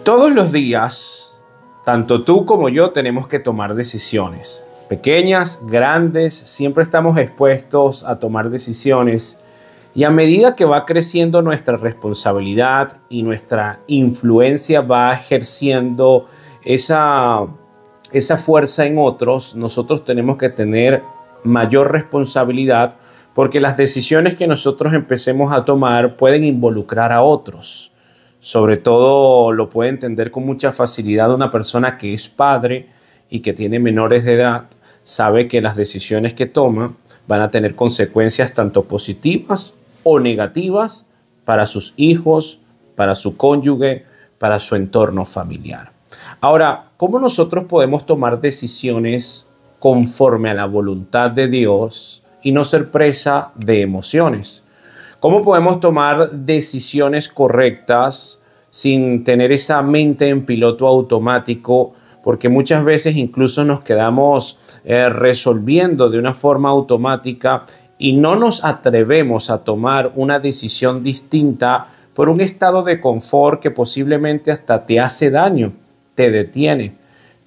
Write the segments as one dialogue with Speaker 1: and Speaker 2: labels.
Speaker 1: Todos los días, tanto tú como yo tenemos que tomar decisiones. Pequeñas, grandes, siempre estamos expuestos a tomar decisiones. Y a medida que va creciendo nuestra responsabilidad y nuestra influencia va ejerciendo esa fuerza en otros, nosotros tenemos que tener mayor responsabilidad porque las decisiones que nosotros empecemos a tomar pueden involucrar a otros. Sobre todo lo puede entender con mucha facilidad una persona que es padre y que tiene menores de edad, sabe que las decisiones que toma van a tener consecuencias tanto positivas o negativas para sus hijos, para su cónyuge, para su entorno familiar. Ahora, ¿cómo nosotros podemos tomar decisiones conforme a la voluntad de Dios y no ser presa de emociones? ¿Cómo podemos tomar decisiones correctas sin tener esa mente en piloto automático? Porque muchas veces incluso nos quedamos resolviendo de una forma automática y no nos atrevemos a tomar una decisión distinta por un estado de confort que posiblemente hasta te hace daño, te detiene.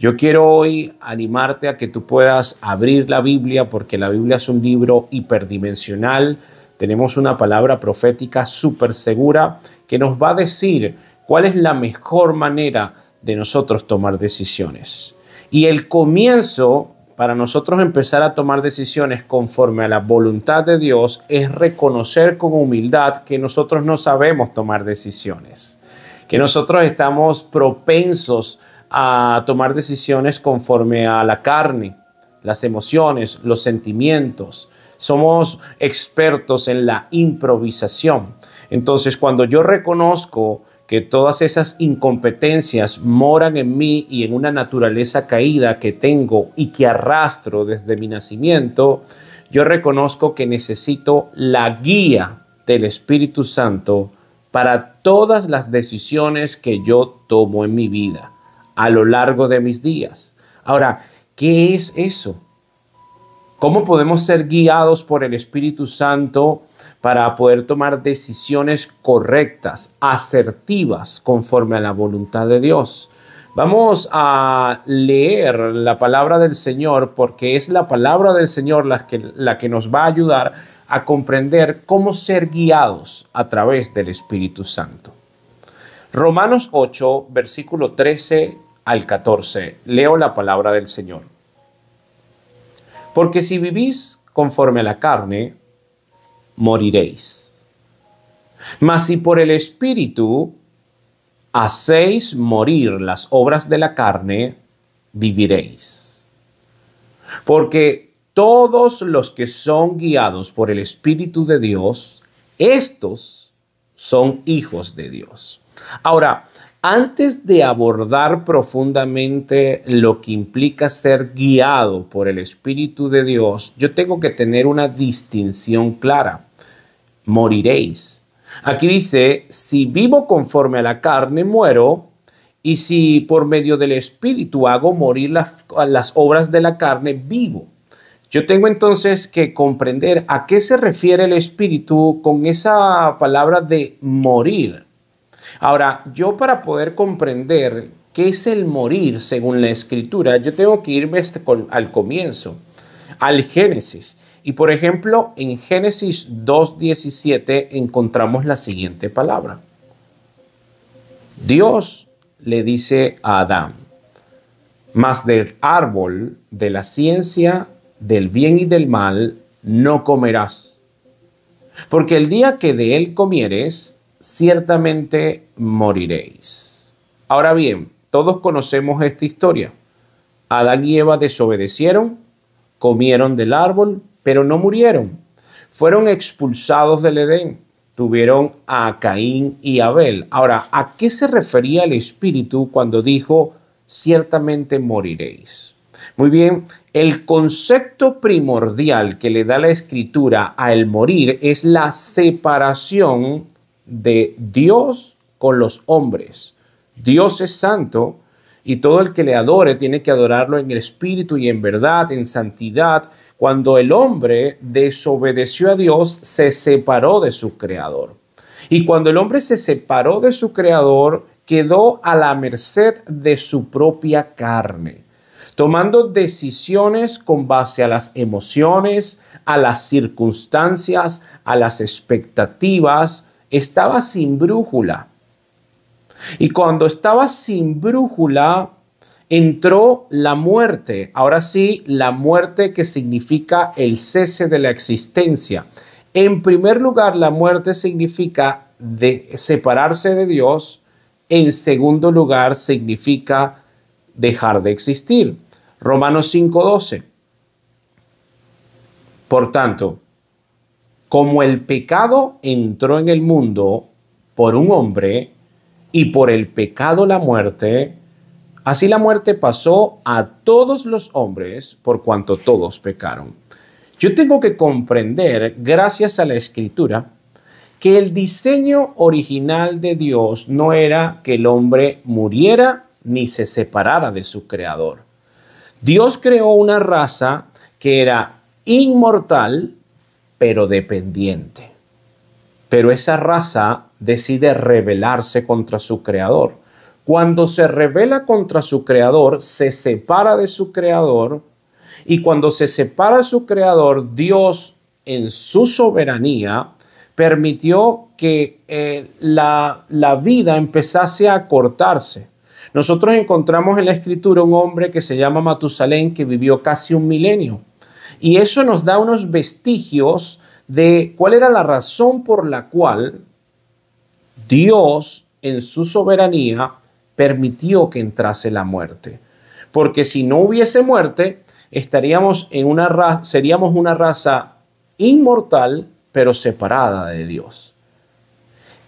Speaker 1: Yo quiero hoy animarte a que tú puedas abrir la Biblia porque la Biblia es un libro hiperdimensional. Tenemos una palabra profética súper segura que nos va a decir cuál es la mejor manera de nosotros tomar decisiones. Y el comienzo para nosotros empezar a tomar decisiones conforme a la voluntad de Dios es reconocer con humildad que nosotros no sabemos tomar decisiones, que nosotros estamos propensos a tomar decisiones conforme a la carne, las emociones, los sentimientos. Somos expertos en la improvisación. Entonces, cuando yo reconozco que todas esas incompetencias moran en mí y en una naturaleza caída que tengo y que arrastro desde mi nacimiento, yo reconozco que necesito la guía del Espíritu Santo para todas las decisiones que yo tomo en mi vida a lo largo de mis días. Ahora, ¿qué es eso? ¿Cómo podemos ser guiados por el Espíritu Santo para poder tomar decisiones correctas, asertivas, conforme a la voluntad de Dios? Vamos a leer la palabra del Señor porque es la palabra del Señor la que nos va a ayudar a comprender cómo ser guiados a través del Espíritu Santo. Romanos 8, versículo 13 al 14. Leo la palabra del Señor. Porque si vivís conforme a la carne, moriréis. Mas si por el Espíritu hacéis morir las obras de la carne, viviréis. Porque todos los que son guiados por el Espíritu de Dios, estos son hijos de Dios. Ahora, antes de abordar profundamente lo que implica ser guiado por el Espíritu de Dios, yo tengo que tener una distinción clara. Moriréis. Aquí dice, si vivo conforme a la carne, muero, y si por medio del Espíritu hago morir las obras de la carne, vivo. Yo tengo entonces que comprender a qué se refiere el Espíritu con esa palabra de morir. Ahora, yo para poder comprender qué es el morir según la Escritura, yo tengo que irme al comienzo, al Génesis. Y por ejemplo, en Génesis 2:17 encontramos la siguiente palabra. Dios le dice a Adán, mas del árbol de la ciencia del bien y del mal no comerás, porque el día que de él comieres, ciertamente moriréis. Ahora bien, todos conocemos esta historia. Adán y Eva desobedecieron, comieron del árbol, pero no murieron. Fueron expulsados del Edén. Tuvieron a Caín y Abel. Ahora, ¿a qué se refería el Espíritu cuando dijo, ciertamente moriréis? Muy bien, el concepto primordial que le da la Escritura al morir es la separación de Dios con los hombres. Dios es santo y todo el que le adore tiene que adorarlo en el espíritu y en verdad, en santidad. Cuando el hombre desobedeció a Dios, se separó de su creador. Y cuando el hombre se separó de su creador, quedó a la merced de su propia carne, tomando decisiones con base a las emociones, a las circunstancias, a las expectativas. Estaba sin brújula. Y cuando estaba sin brújula, entró la muerte. Ahora sí, la muerte, que significa el cese de la existencia. En primer lugar, la muerte significa separarse de Dios. En segundo lugar, significa dejar de existir. Romanos 5:12. Por tanto, como el pecado entró en el mundo por un hombre y por el pecado la muerte, así la muerte pasó a todos los hombres por cuanto todos pecaron. Yo tengo que comprender, gracias a la Escritura, que el diseño original de Dios no era que el hombre muriera ni se separara de su Creador. Dios creó una raza que era inmortal, pero dependiente. Pero esa raza decide rebelarse contra su Creador. Cuando se rebela contra su Creador, se separa de su Creador. Y cuando se separa de su Creador, Dios, en su soberanía, permitió que la vida empezase a cortarse. Nosotros encontramos en la Escritura un hombre que se llama Matusalén, que vivió casi 1 milenio. Y eso nos da unos vestigios de cuál era la razón por la cual Dios, en su soberanía, permitió que entrase la muerte. Porque si no hubiese muerte, seríamos una raza inmortal, pero separada de Dios.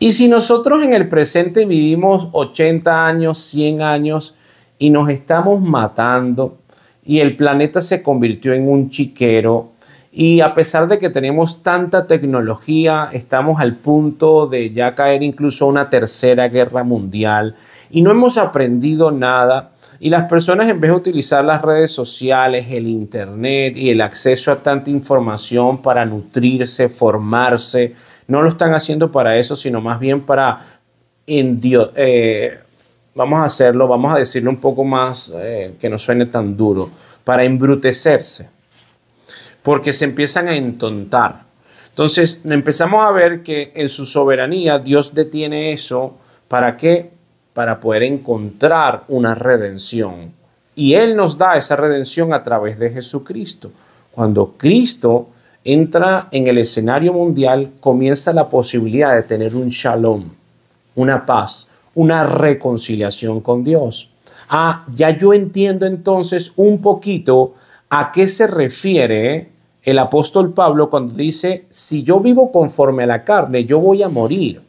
Speaker 1: Y si nosotros en el presente vivimos 80 años, 100 años y nos estamos matando y el planeta se convirtió en un chiquero, y a pesar de que tenemos tanta tecnología, estamos al punto de ya caer incluso a una tercera guerra mundial y no hemos aprendido nada, y las personas, en vez de utilizar las redes sociales, el internet y el acceso a tanta información para nutrirse, formarse, no lo están haciendo para eso, sino más bien para vamos a decirlo un poco más, que no suene tan duro, para embrutecerse, porque se empiezan a entontar. Entonces empezamos a ver que en su soberanía Dios detiene eso. ¿Para qué? Para poder encontrar una redención. Y Él nos da esa redención a través de Jesucristo. Cuando Cristo entra en el escenario mundial, comienza la posibilidad de tener un shalom, una paz, una reconciliación con Dios. Ya yo entiendo entonces un poquito a qué se refiere el apóstol Pablo cuando dice: si yo vivo conforme a la carne, yo voy a morir.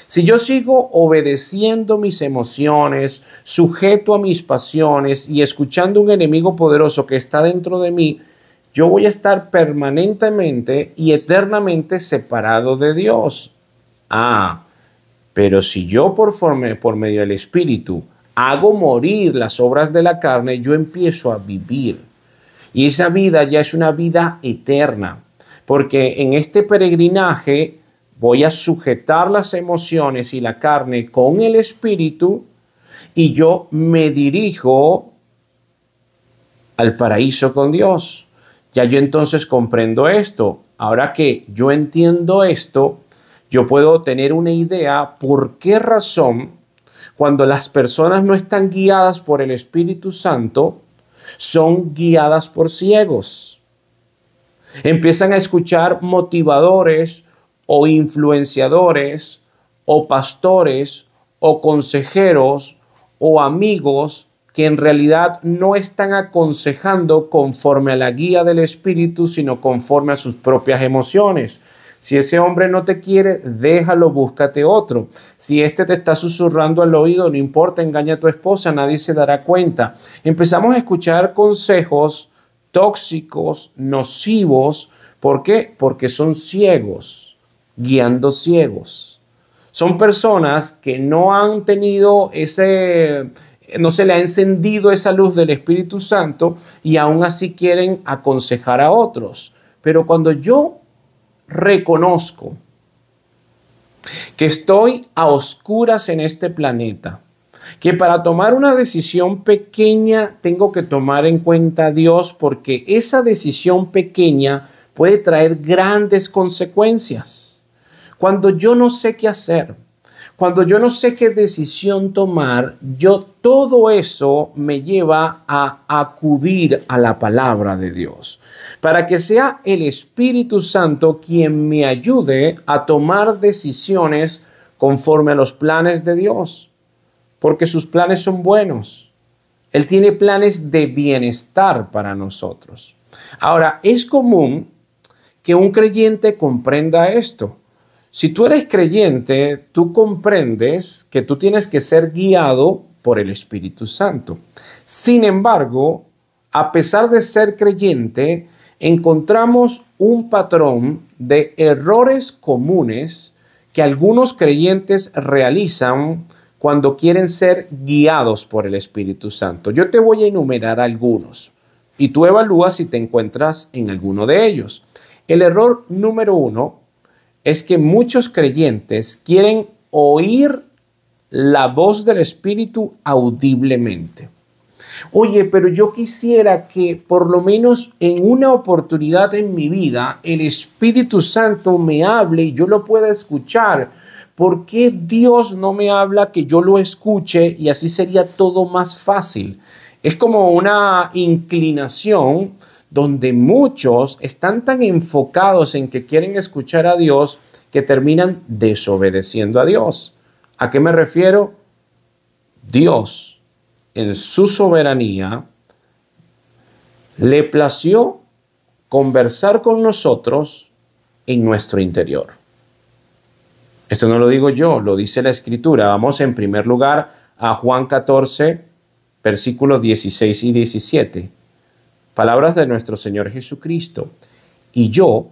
Speaker 1: Si yo sigo obedeciendo mis emociones, sujeto a mis pasiones y escuchando un enemigo poderoso que está dentro de mí, yo voy a estar permanentemente y eternamente separado de Dios. Pero si yo por medio del Espíritu hago morir las obras de la carne, yo empiezo a vivir. Y esa vida ya es una vida eterna, porque en este peregrinaje voy a sujetar las emociones y la carne con el Espíritu y yo me dirijo al paraíso con Dios. Ya yo entonces comprendo esto. Ahora que yo entiendo esto, yo puedo tener una idea por qué razón cuando las personas no están guiadas por el Espíritu Santo, son guiadas por ciegos. Empiezan a escuchar motivadores o influenciadores o pastores o consejeros o amigos que en realidad no están aconsejando conforme a la guía del Espíritu, sino conforme a sus propias emociones. Si ese hombre no te quiere, déjalo, búscate otro. Si este te está susurrando al oído, no importa, engaña a tu esposa, nadie se dará cuenta. Empezamos a escuchar consejos tóxicos, nocivos. ¿Por qué? Porque son ciegos, guiando ciegos. Son personas que no han tenido no se le ha encendido esa luz del Espíritu Santo y aún así quieren aconsejar a otros. Pero cuando yo reconozco que estoy a oscuras en este planeta Que para tomar una decisión pequeña tengo que tomar en cuenta a Dios, porque esa decisión pequeña puede traer grandes consecuencias. Cuando yo no sé qué hacer, cuando yo no sé qué decisión tomar, todo eso me lleva a acudir a la palabra de Dios, para que sea el Espíritu Santo quien me ayude a tomar decisiones conforme a los planes de Dios, porque sus planes son buenos. Él tiene planes de bienestar para nosotros. Ahora, es común que un creyente comprenda esto. Si tú eres creyente, tú comprendes que tú tienes que ser guiado por el Espíritu Santo. Sin embargo, a pesar de ser creyente, encontramos un patrón de errores comunes que algunos creyentes realizan cuando quieren ser guiados por el Espíritu Santo. Yo te voy a enumerar algunos y tú evalúas si te encuentras en alguno de ellos. El error número 1 es que muchos creyentes quieren oír la voz del Espíritu audiblemente. Oye, pero yo quisiera que por lo menos en una oportunidad en mi vida el Espíritu Santo me hable y yo lo pueda escuchar. ¿Por qué Dios no me habla que yo lo escuche y así sería todo más fácil? Es como una inclinación donde muchos están tan enfocados en que quieren escuchar a Dios que terminan desobedeciendo a Dios. ¿A qué me refiero? Dios, en su soberanía, le plació conversar con nosotros en nuestro interior. Esto no lo digo yo, lo dice la Escritura. Vamos en primer lugar a Juan 14, versículos 16 y 17. Palabras de nuestro Señor Jesucristo. Y yo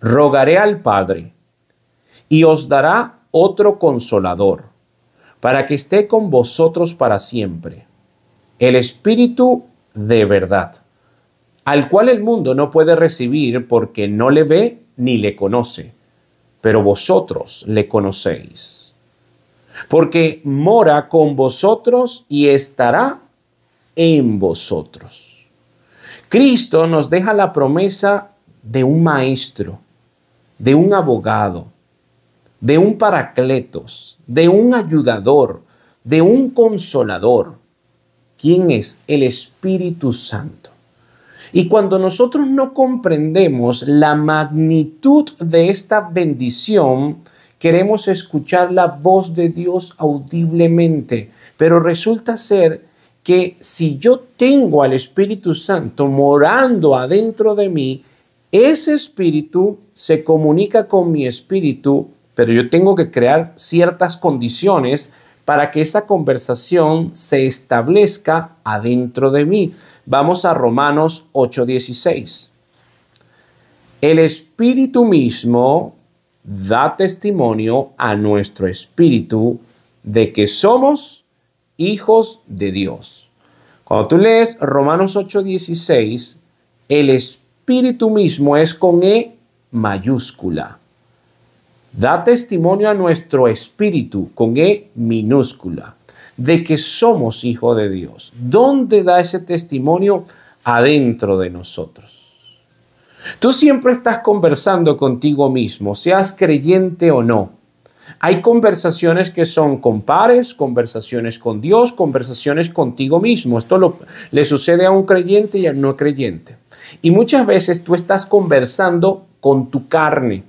Speaker 1: rogaré al Padre y os dará otro consolador para que esté con vosotros para siempre, el Espíritu de verdad, al cual el mundo no puede recibir porque no le ve ni le conoce, pero vosotros le conocéis, porque mora con vosotros y estará en vosotros. Cristo nos deja la promesa de un maestro, de un abogado, de un paracletos, de un ayudador, de un consolador. ¿Quién es? El Espíritu Santo. Y cuando nosotros no comprendemos la magnitud de esta bendición, queremos escuchar la voz de Dios audiblemente, pero resulta ser que si yo tengo al Espíritu Santo morando adentro de mí, ese espíritu se comunica con mi espíritu, pero yo tengo que crear ciertas condiciones para que esa conversación se establezca adentro de mí. Vamos a Romanos 8:16. El Espíritu mismo da testimonio a nuestro espíritu de que somos hijos de Dios. Cuando tú lees Romanos 8:16, el Espíritu mismo es con E mayúscula. Da testimonio a nuestro espíritu con E minúscula de que somos hijos de Dios. ¿Dónde da ese testimonio? Adentro de nosotros. Tú siempre estás conversando contigo mismo, seas creyente o no. Hay conversaciones que son con pares, conversaciones con Dios, conversaciones contigo mismo. Esto le sucede a un creyente y a un no creyente. Y muchas veces tú estás conversando con tu carne,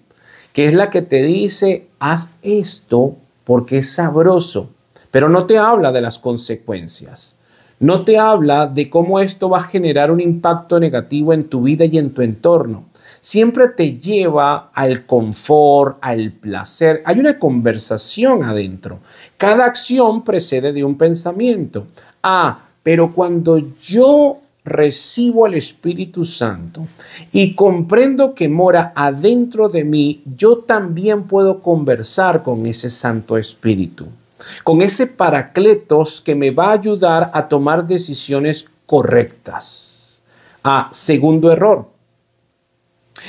Speaker 1: que es la que te dice, haz esto porque es sabroso, pero no te habla de las consecuencias. No te habla de cómo esto va a generar un impacto negativo en tu vida y en tu entorno. Siempre te lleva al confort, al placer. Hay una conversación adentro. Cada acción precede de un pensamiento. Pero cuando yo recibo al Espíritu Santo y comprendo que mora adentro de mí, yo también puedo conversar con ese Santo Espíritu, con ese paracletos que me va a ayudar a tomar decisiones correctas. Segundo error.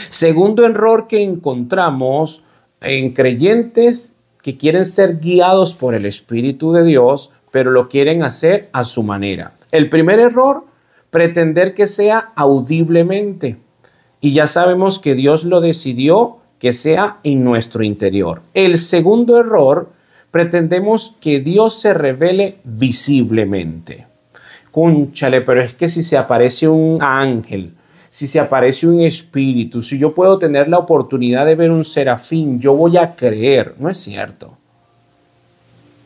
Speaker 1: Segundo error que encontramos en creyentes que quieren ser guiados por el Espíritu de Dios, pero lo quieren hacer a su manera. El primer error, pretender que sea audiblemente. Y ya sabemos que Dios lo decidió que sea en nuestro interior. El segundo error, pretendemos que Dios se revele visiblemente. Cónchale, pero es que si se aparece un ángel, si se aparece un espíritu, si yo puedo tener la oportunidad de ver un serafín, yo voy a creer. No es cierto.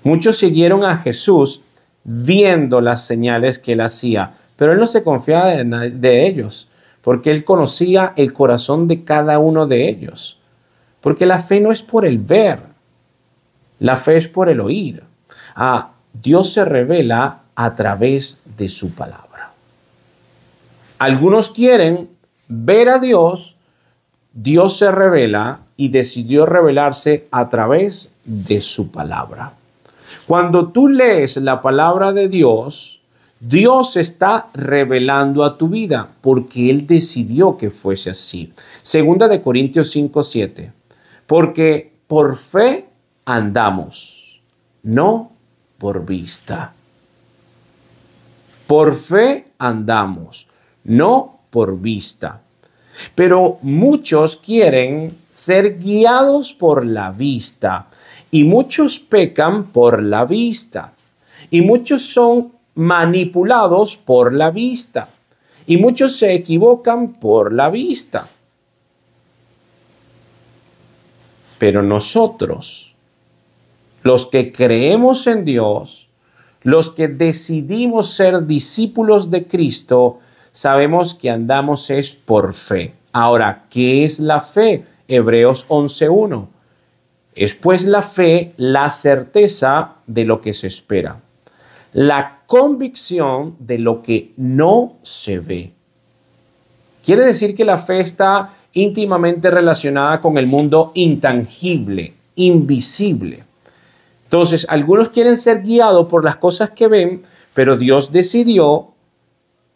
Speaker 1: Muchos siguieron a Jesús viendo las señales que él hacía, pero él no se confiaba de ellos, porque él conocía el corazón de cada uno de ellos. Porque la fe no es por el ver, la fe es por el oír. Dios se revela a través de su palabra. Algunos quieren ver a Dios, Dios se revela y decidió revelarse a través de su palabra. Cuando tú lees la palabra de Dios, Dios se está revelando a tu vida porque Él decidió que fuese así. Segunda de Corintios 5:7. Porque por fe andamos, no por vista. Por fe andamos, no por vista. Pero muchos quieren ser guiados por la vista y muchos pecan por la vista y muchos son manipulados por la vista y muchos se equivocan por la vista. Pero nosotros, los que creemos en Dios, los que decidimos ser discípulos de Cristo, sabemos que andamos es por fe. Ahora, ¿qué es la fe? Hebreos 11:1. Es pues la fe la certeza de lo que se espera, la convicción de lo que no se ve. Quiere decir que la fe está íntimamente relacionada con el mundo intangible, invisible. Entonces, algunos quieren ser guiados por las cosas que ven, pero Dios decidió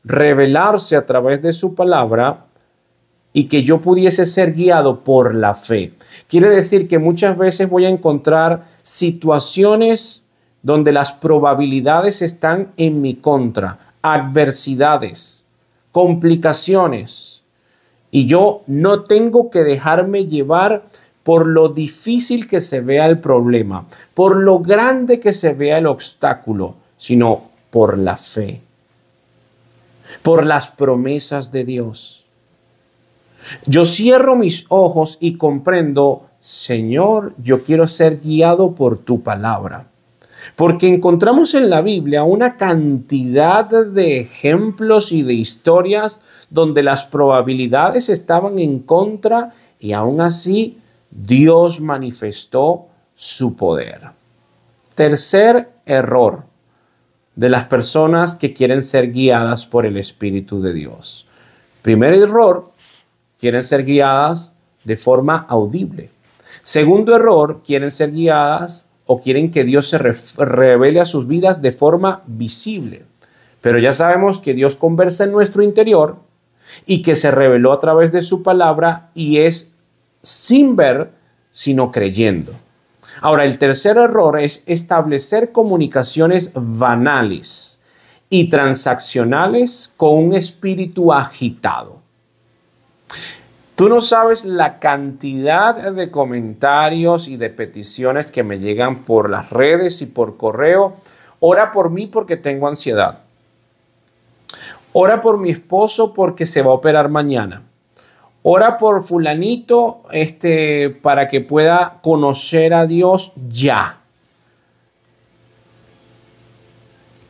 Speaker 1: revelarse a través de su palabra y que yo pudiese ser guiado por la fe. Quiere decir que muchas veces voy a encontrar situaciones donde las probabilidades están en mi contra, adversidades, complicaciones. Y yo no tengo que dejarme llevar por lo difícil que se vea el problema, por lo grande que se vea el obstáculo, sino por la fe, por las promesas de Dios. Yo cierro mis ojos y comprendo, Señor, yo quiero ser guiado por tu palabra. Porque encontramos en la Biblia una cantidad de ejemplos y de historias donde las probabilidades estaban en contra y aún así Dios manifestó su poder. Tercer error de las personas que quieren ser guiadas por el Espíritu de Dios. Primer error, quieren ser guiadas de forma audible. Segundo error, quieren ser guiadas o quieren que Dios se revele a sus vidas de forma visible. Pero ya sabemos que Dios conversa en nuestro interior y que se reveló a través de su palabra y es sin ver, sino creyendo. Ahora, el tercer error es establecer comunicaciones banales y transaccionales con un espíritu agitado. Tú no sabes la cantidad de comentarios y de peticiones que me llegan por las redes y por correo. Ora por mí porque tengo ansiedad. Ora por mi esposo porque se va a operar mañana. Ora por fulanito para que pueda conocer a Dios ya.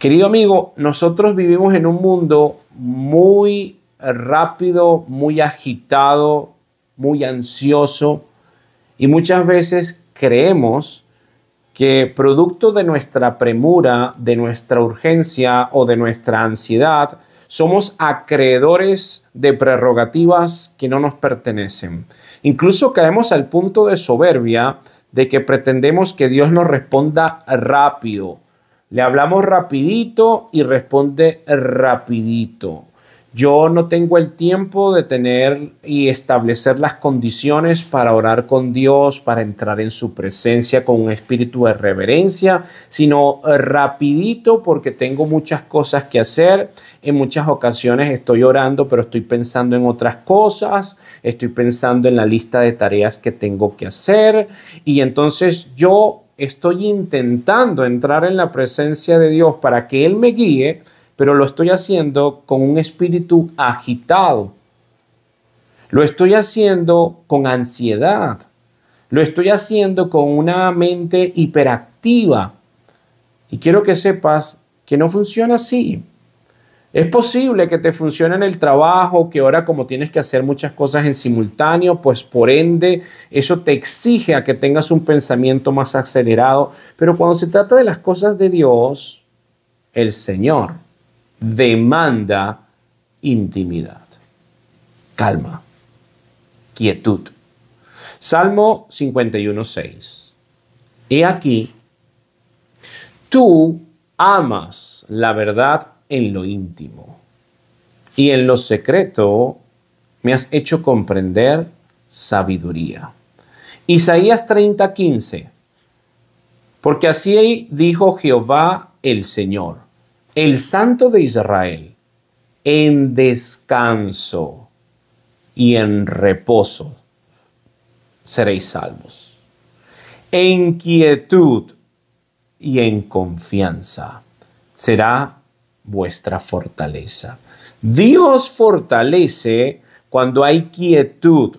Speaker 1: Querido amigo, nosotros vivimos en un mundo muy rápido, muy agitado, muy ansioso y muchas veces creemos que producto de nuestra premura, de nuestra urgencia o de nuestra ansiedad, somos acreedores de prerrogativas que no nos pertenecen. Incluso caemos al punto de soberbia de que pretendemos que Dios nos responda rápido. Le hablamos rapidito y responde rapidito. Yo no tengo el tiempo de tener y establecer las condiciones para orar con Dios, para entrar en su presencia con un espíritu de reverencia, sino rapidito porque tengo muchas cosas que hacer. En muchas ocasiones estoy orando, pero estoy pensando en otras cosas, estoy pensando en la lista de tareas que tengo que hacer y entonces yo estoy intentando entrar en la presencia de Dios para que Él me guíe, pero lo estoy haciendo con un espíritu agitado. Lo estoy haciendo con ansiedad. Lo estoy haciendo con una mente hiperactiva. Y quiero que sepas que no funciona así. Es posible que te funcione en el trabajo, que ahora como tienes que hacer muchas cosas en simultáneo, pues por ende eso te exige a que tengas un pensamiento más acelerado. Pero cuando se trata de las cosas de Dios, el Señor demanda intimidad, calma, quietud. Salmo 51:6. He aquí, tú amas la verdad en lo íntimo y en lo secreto me has hecho comprender sabiduría. Isaías 30:15. Porque así dijo Jehová el Señor, el Santo de Israel: en descanso y en reposo seréis salvos. En quietud y en confianza será vuestra fortaleza. Dios fortalece cuando hay quietud,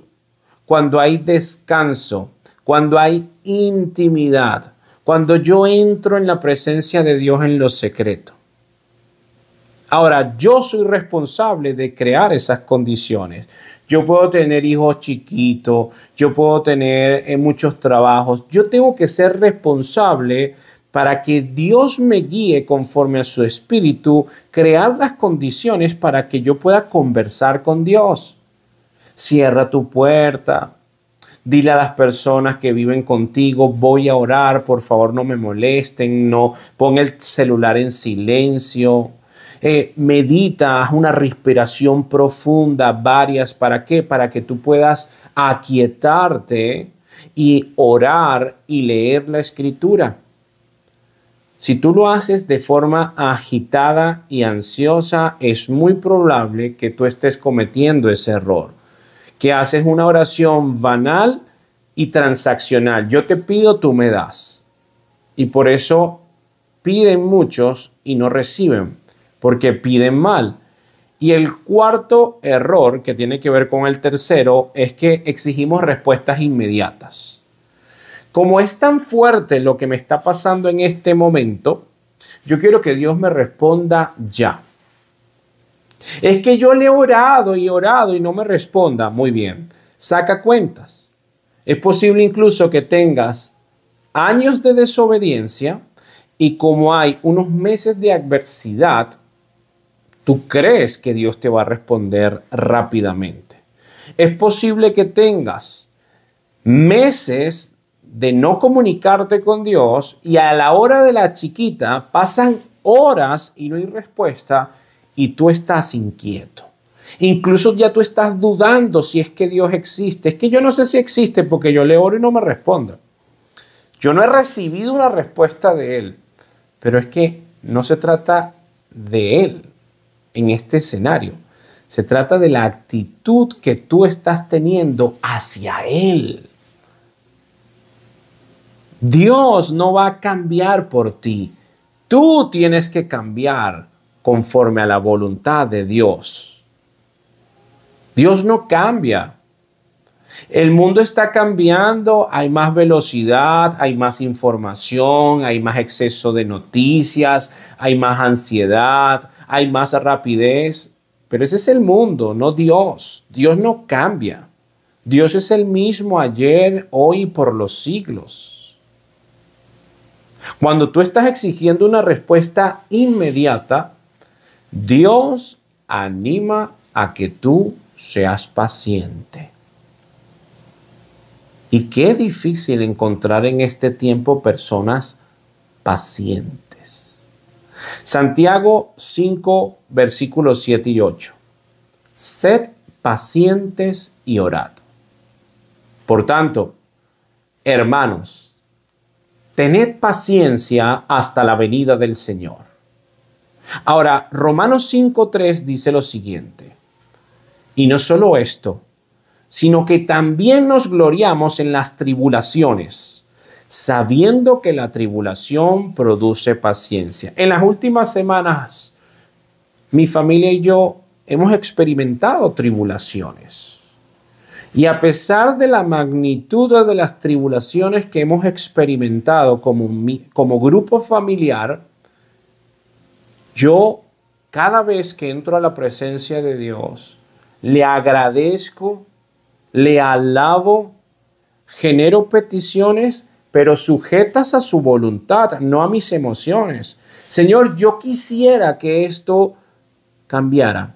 Speaker 1: cuando hay descanso, cuando hay intimidad, cuando yo entro en la presencia de Dios en lo secreto. Ahora, yo soy responsable de crear esas condiciones. Yo puedo tener hijos chiquitos, yo puedo tener muchos trabajos. Yo tengo que ser responsable para que Dios me guíe conforme a su espíritu, crear las condiciones para que yo pueda conversar con Dios. Cierra tu puerta. Dile a las personas que viven contigo: voy a orar, por favor no me molesten, no, pon el celular en silencio. Medita, haz una respiración profunda, varias. ¿Para qué? Para que tú puedas aquietarte y orar y leer la escritura. Si tú lo haces de forma agitada y ansiosa, es muy probable que tú estés cometiendo ese error, que haces una oración banal y transaccional. Yo te pido, tú me das. Y por eso piden muchos y no reciben, porque piden mal. Y el cuarto error, que tiene que ver con el tercero, es que exigimos respuestas inmediatas. Como es tan fuerte lo que me está pasando en este momento, yo quiero que Dios me responda ya. Es que yo le he orado y no me responda. Muy bien, saca cuentas. Es posible incluso que tengas años de desobediencia y como hay unos meses de adversidad, tú crees que Dios te va a responder rápidamente. Es posible que tengas meses de no comunicarte con Dios y a la hora de la chiquita pasan horas y no hay respuesta y tú estás inquieto. Incluso ya tú estás dudando si es que Dios existe. Es que yo no sé si existe porque yo le oro y no me responde. Yo no he recibido una respuesta de Él, pero es que no se trata de Él en este escenario. Se trata de la actitud que tú estás teniendo hacia Él. Dios no va a cambiar por ti. Tú tienes que cambiar conforme a la voluntad de Dios. Dios no cambia. El mundo está cambiando, hay más velocidad, hay más información, hay más exceso de noticias, hay más ansiedad, hay más rapidez. Pero ese es el mundo, no Dios. Dios no cambia. Dios es el mismo ayer, hoy y por los siglos. Cuando tú estás exigiendo una respuesta inmediata, Dios anima a que tú seas paciente. Y qué difícil encontrar en este tiempo personas pacientes. Santiago 5, versículos 7 y 8. sed pacientes y orad. Por tanto, hermanos, tened paciencia hasta la venida del Señor. Ahora, Romanos 5:3 dice lo siguiente: y no solo esto, sino que también nos gloriamos en las tribulaciones, sabiendo que la tribulación produce paciencia. En las últimas semanas, mi familia y yo hemos experimentado tribulaciones. Y a pesar de la magnitud de las tribulaciones que hemos experimentado como grupo familiar, yo cada vez que entro a la presencia de Dios, le agradezco, le alabo, genero peticiones, pero sujetas a su voluntad, no a mis emociones. Señor, yo quisiera que esto cambiara,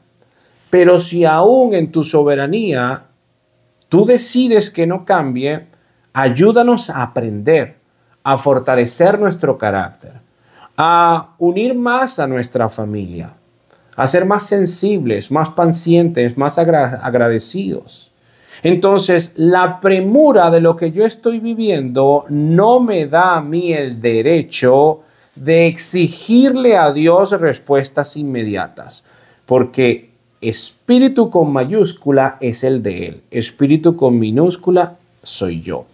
Speaker 1: pero si aún en tu soberanía tú decides que no cambie, ayúdanos a aprender, a fortalecer nuestro carácter, a unir más a nuestra familia, a ser más sensibles, más pacientes, más agradecidos. Entonces, la premura de lo que yo estoy viviendo no me da a mí el derecho de exigirle a Dios respuestas inmediatas, porque espíritu con mayúscula es el de Él, espíritu con minúscula soy yo.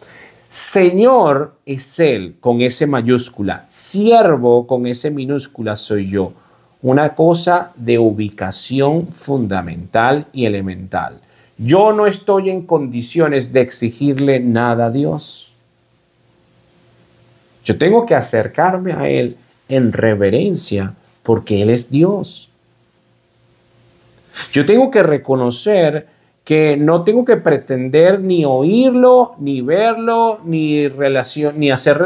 Speaker 1: Señor es Él con S mayúscula, siervo con S minúscula soy yo. Una cosa de ubicación fundamental y elemental. Yo no estoy en condiciones de exigirle nada a Dios. Yo tengo que acercarme a Él en reverencia porque Él es Dios. Yo tengo que reconocer que no tengo que pretender ni oírlo, ni verlo, ni hacer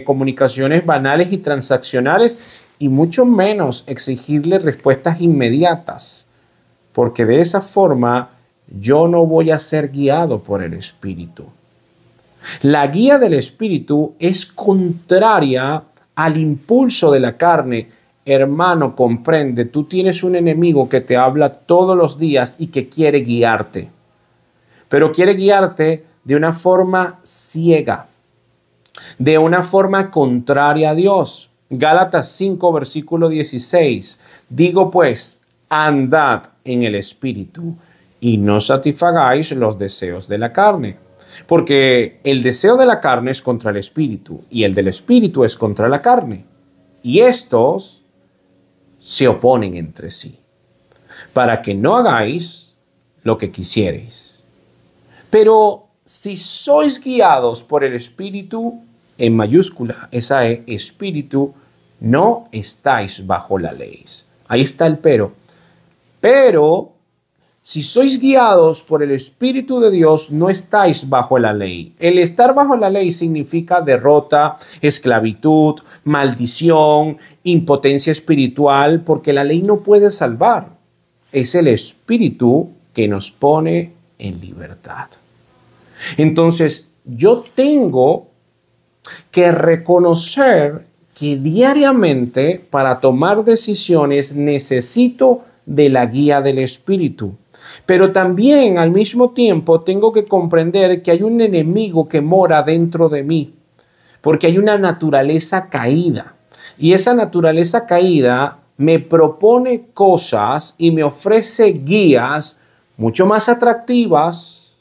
Speaker 1: comunicaciones banales y transaccionales, y mucho menos exigirle respuestas inmediatas, porque de esa forma yo no voy a ser guiado por el Espíritu. La guía del Espíritu es contraria al impulso de la carne. Hermano, comprende, tú tienes un enemigo que te habla todos los días y que quiere guiarte, pero quiere guiarte de una forma ciega, de una forma contraria a Dios. Gálatas 5, versículo 16. Digo pues, andad en el Espíritu y no satisfagáis los deseos de la carne. Porque el deseo de la carne es contra el Espíritu y el del Espíritu es contra la carne. Y estos se oponen entre sí, para que no hagáis lo que quisierais. Pero si sois guiados por el Espíritu, en mayúscula, esa es Espíritu, no estáis bajo la ley. Ahí está el pero. Pero si sois guiados por el Espíritu de Dios, no estáis bajo la ley. El estar bajo la ley significa derrota, esclavitud, maldición, impotencia espiritual, porque la ley no puede salvar. Es el Espíritu que nos pone en libertad. Entonces, yo tengo que reconocer que diariamente para tomar decisiones necesito de la guía del Espíritu. Pero también al mismo tiempo tengo que comprender que hay un enemigo que mora dentro de mí, porque hay una naturaleza caída. Y esa naturaleza caída me propone cosas y me ofrece guías mucho más atractivas,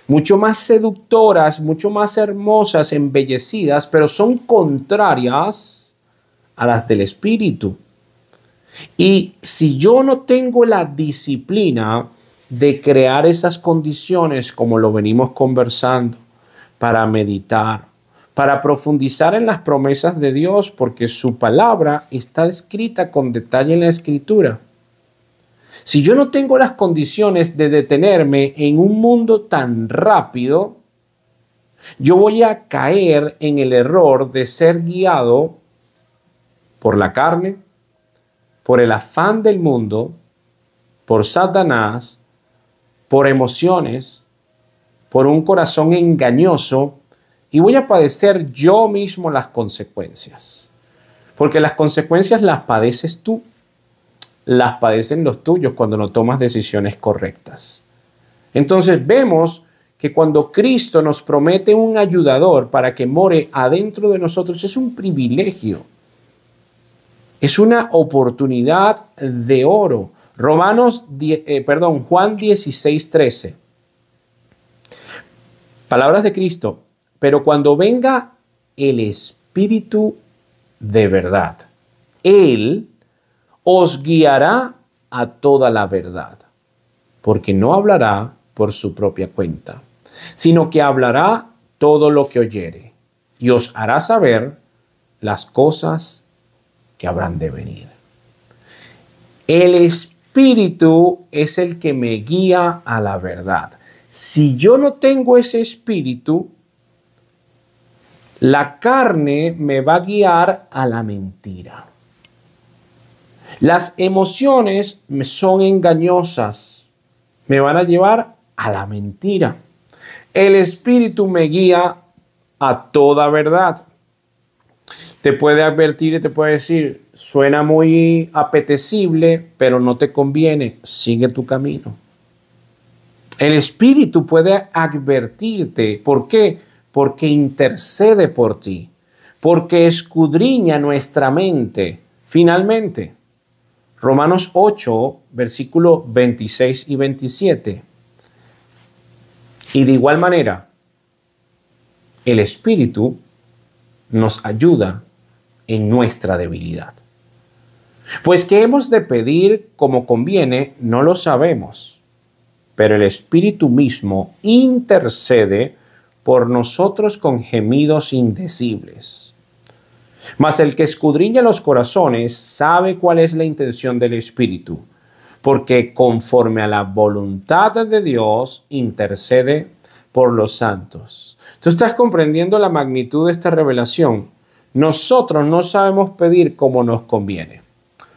Speaker 1: mucho más seductoras, mucho más hermosas, embellecidas, pero son contrarias a las del Espíritu. Y si yo no tengo la disciplina de crear esas condiciones, como lo venimos conversando, para meditar, para profundizar en las promesas de Dios, porque su palabra está escrita con detalle en la Escritura. Si yo no tengo las condiciones de detenerme en un mundo tan rápido, yo voy a caer en el error de ser guiado por la carne, por el afán del mundo, por Satanás, por emociones, por un corazón engañoso, y voy a padecer yo mismo las consecuencias. Porque las consecuencias las padeces tú. las padecen los tuyos cuando no tomas decisiones correctas. Entonces vemos que cuando Cristo nos promete un ayudador para que more adentro de nosotros, es un privilegio. Es una oportunidad de oro. Juan 16:13. Palabras de Cristo. Pero cuando venga el Espíritu de verdad, Él os guiará a toda la verdad, porque no hablará por su propia cuenta, sino que hablará todo lo que oyere y os hará saber las cosas que habrán de venir. El Espíritu es el que me guía a la verdad. Si yo no tengo ese Espíritu, la carne me va a guiar a la mentira. Las emociones me son engañosas, me van a llevar a la mentira. El Espíritu me guía a toda verdad. Te puede advertir y te puede decir, suena muy apetecible, pero no te conviene, sigue tu camino. El Espíritu puede advertirte. ¿Por qué? Porque intercede por ti, porque escudriña nuestra mente. Finalmente, Romanos 8, versículos 26 y 27. Y de igual manera, el Espíritu nos ayuda en nuestra debilidad. Pues qué hemos de pedir como conviene, no lo sabemos, pero el Espíritu mismo intercede por nosotros con gemidos indecibles. Mas el que escudriña los corazones sabe cuál es la intención del Espíritu, porque conforme a la voluntad de Dios intercede por los santos. ¿Tú estás comprendiendo la magnitud de esta revelación? Nosotros no sabemos pedir como nos conviene.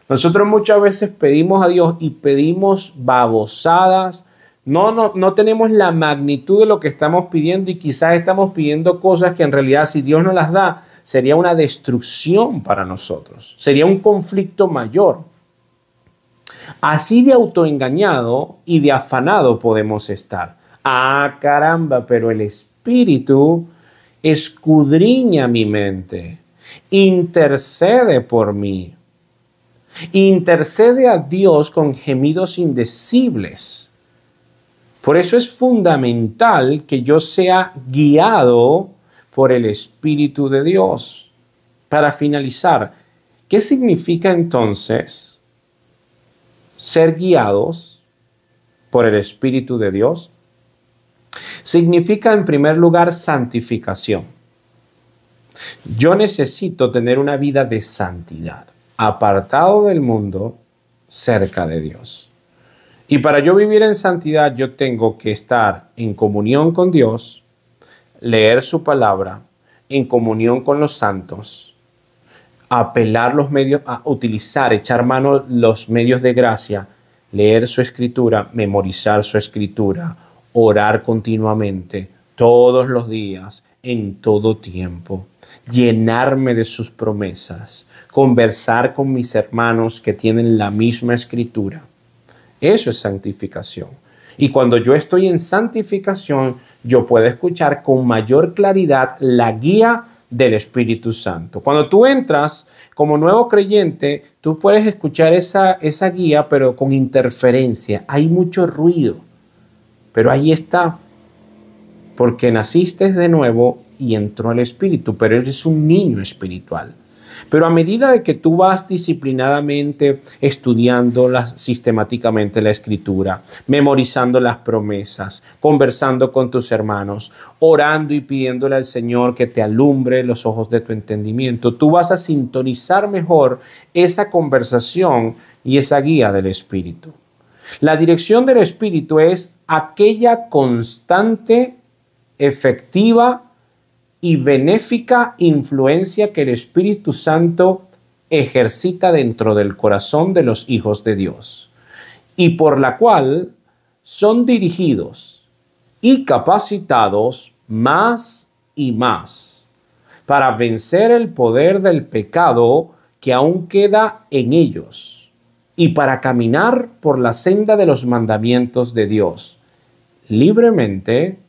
Speaker 1: Nosotros muchas veces pedimos a Dios y pedimos babosadas. No tenemos la magnitud de lo que estamos pidiendo y quizás estamos pidiendo cosas que en realidad si Dios nos las da sería una destrucción para nosotros. Sería un conflicto mayor. Así de autoengañado y de afanado podemos estar. Ah, caramba, pero el Espíritu escudriña mi mente, intercede por mí, intercede a Dios con gemidos indecibles. Por eso es fundamental que yo sea guiado por el Espíritu de Dios. Para finalizar, ¿qué significa entonces ser guiados por el Espíritu de Dios? Significa en primer lugar santificación. Yo necesito tener una vida de santidad, apartado del mundo, cerca de Dios. Y para yo vivir en santidad, yo tengo que estar en comunión con Dios, leer su palabra, en comunión con los santos, apelar los medios, a utilizar, echar mano los medios de gracia, leer su escritura, memorizar su escritura, orar continuamente, todos los días, en todo tiempo, llenarme de sus promesas, conversar con mis hermanos que tienen la misma escritura. Eso es santificación. Y cuando yo estoy en santificación, yo puedo escuchar con mayor claridad la guía del Espíritu Santo. Cuando tú entras como nuevo creyente, tú puedes escuchar esa guía, pero con interferencia. Hay mucho ruido, pero ahí está, porque naciste de nuevo y entró el Espíritu, pero eres un niño espiritual. Pero a medida de que tú vas disciplinadamente estudiando sistemáticamente la Escritura, memorizando las promesas, conversando con tus hermanos, orando y pidiéndole al Señor que te alumbre los ojos de tu entendimiento, tú vas a sintonizar mejor esa conversación y esa guía del Espíritu. La dirección del Espíritu es aquella constante, efectiva y benéfica influencia que el Espíritu Santo ejercita dentro del corazón de los hijos de Dios y por la cual son dirigidos y capacitados más y más para vencer el poder del pecado que aún queda en ellos y para caminar por la senda de los mandamientos de Dios, libremente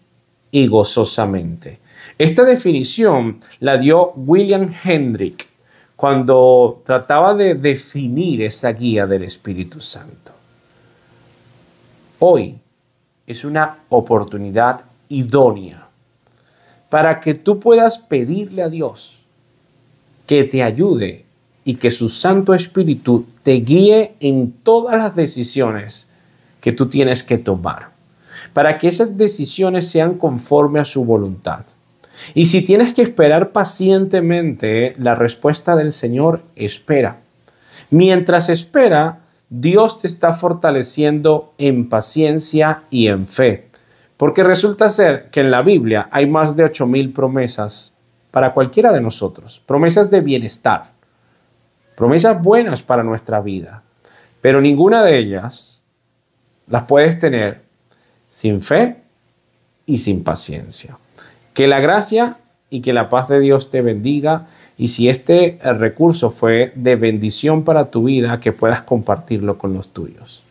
Speaker 1: y gozosamente. Esta definición la dio William Hendrick cuando trataba de definir esa guía del Espíritu Santo. Hoy es una oportunidad idónea para que tú puedas pedirle a Dios que te ayude y que su Santo Espíritu te guíe en todas las decisiones que tú tienes que tomar, para que esas decisiones sean conforme a su voluntad. Y si tienes que esperar pacientemente la respuesta del Señor, espera. Mientras espera, Dios te está fortaleciendo en paciencia y en fe. Porque resulta ser que en la Biblia hay más de 8,000 promesas para cualquiera de nosotros. Promesas de bienestar. Promesas buenas para nuestra vida. Pero ninguna de ellas las puedes tener sin fe y sin paciencia. Que la gracia y que la paz de Dios te bendiga. Y si este recurso fue de bendición para tu vida, que puedas compartirlo con los tuyos.